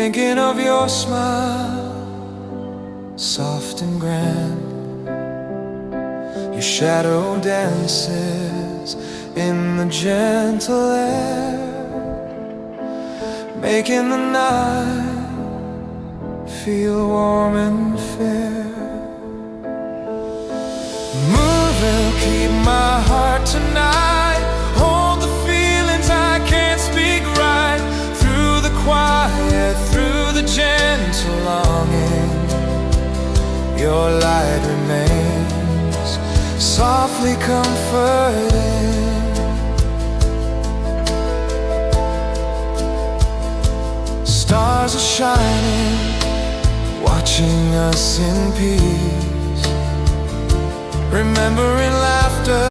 thinking of your smile, soft and grand. Your shadow dances in the gentle air, making the night feel warm and fair. Moon will keep my heart tonight, hold the feelings I can't speak right. Through the quiet, through the gentle longing, your light remains softly comforting. Stars are shining, watching us in peace, remembering laughter.